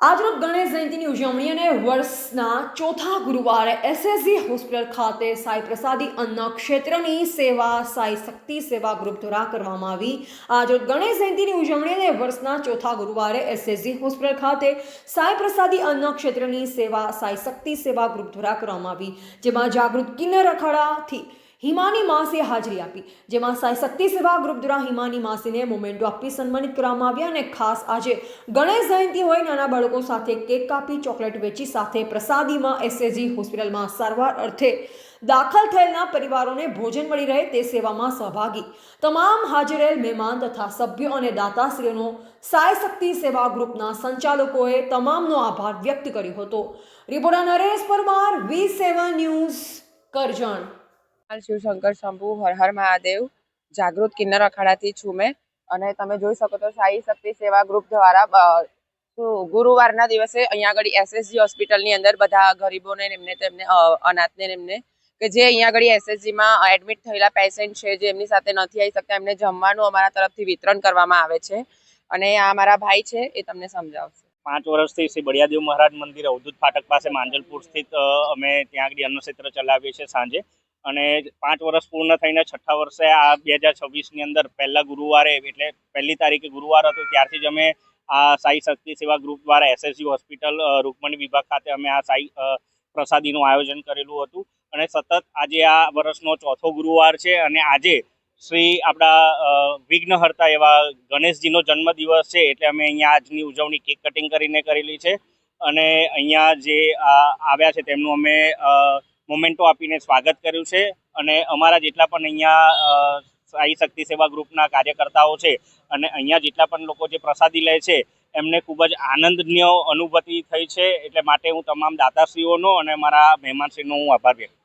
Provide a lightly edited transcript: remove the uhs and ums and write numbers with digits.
આજરોજ ગણેશ જયંતિની ઉજવણી અને વર્ષના ચોથા ગુરુવારે એસએસજી હોસ્પિટલ ખાતે સાઈ પ્રસાદી અન્ન ક્ષેત્રની સેવા સાઈ શક્તિ સેવા ગ્રુપ દ્વારા કરવામાં આવી। આજરોજ ગણેશ જયંતિની ઉજવણી અને વર્ષના ચોથા ગુરુવારે એસએસજી હોસ્પિટલ ખાતે સાઈ પ્રસાદી અન્ન ક્ષેત્રની સેવા સાઈ શક્તિ સેવા ગ્રુપ દ્વારા કરવામાં આવી, જેમાં જાગૃત કિન્નર અખાડાથી હિમાની માસીએ હાજરી આપી, જેમાં સાઈ શક્તિ સેવા ગ્રુપ દ્વારા હિમાની માસીને મોમેન્ટો આપી સન્માનિત કરવામાં આવ્યા અને ખાસ આજે ગણેશ જયંતિ હોય નાના બાળકો સાથે કેક કાપી ચોકલેટ વેચી સાથે પ્રસાદીમાં એસએસજી હોસ્પિટલમાં સારવાર અર્થે દાખલ થયેલના પરિવારોને ભોજન મળી રહે તે સેવામાં સહભાગી તમામ હાજર રહેલ મહેમાન તથા સભ્યો અને દાતાશ્રીઓનો સાઈ શક્તિ સેવા ગ્રુપના સંચાલકોએ તમામનો આભાર વ્યક્ત કર્યો હતો। Reporter Naresh Parmar, V7 news, Karjan. Shivshankar Shambhu, હર હર મહાદેવ। જાગૃત કિન્નર અખાડાથી છું મેં અને તમે જોઈ શકો તો સાઈ શક્તિ સેવા ગ્રુપ દ્વારા ગુરુવારના દિવસે અહીંયા આગળ એસએસજી હોસ્પિટલની અંદર બધા ગરીબોને તેમને અનાથને એમને કે જે અહીંયા આગળ એસએસજીમાં એડમિટ થયેલા પેશન્ટ છે જે એમની સાથે નથી આવી શકતા એમને જમવાનું અમારા તરફથી વિતરણ કરવામાં આવે છે અને આ મારા ભાઈ છે એ તમને સમજાવશે। 5 વર્ષથી શ્રી બળિયાદેવ મહારાજ મંદિર અવધૂત ફાટક પાસે માંજલપુર સ્થિત અમે ત્યાં આગળ અન્નક્ષેત્ર ચલાવીએ છીએ સાંજે અને 5 વર્ષ પૂર્ણ થઈને 6ઠ્ઠા વર્ષે આ 2026ની અંદર પહેલા ગુરુવારે એટલે પહેલી તારીખે ગુરુવાર હતો ત્યારથી જ અમે આ સાઈ શક્તિ સેવા ગ્રુપ દ્વારા એસએસજી હોસ્પિટલ રૂકમણી વિભાગ ખાતે અમે આ સાઈ પ્રસાદીનું આયોજન કરેલું હતું અને સતત આજે આ વર્ષનો ચોથો ગુરુવાર છે અને આજે શ્રી આપણા વિઘ્નહર્તા એવા ગણેશજીનો જન્મદિવસ છે એટલે અમે અહીંયા આજની ઉજવણી કેક કટિંગ કરીને કરેલી છે અને અહીંયા જે આવ્યા છે તેમનું અમે મોમેન્ટો આપીને સ્વાગત કર્યું છે અને અમારા જેટલા પણ અહીંયા સાઈ શક્તિ સેવા ગ્રુપના કાર્યકર્તાઓ છે અને અહીંયા જેટલા પણ લોકો જે પ્રસાદી લે છે એમને ખૂબ જ આનંદનીય અનુભૂતિ થઈ છે, એટલે માટે હું તમામ દાતાશ્રીઓનો અને મારા મહેમાનશ્રીનો હું આભાર વ્યક્ત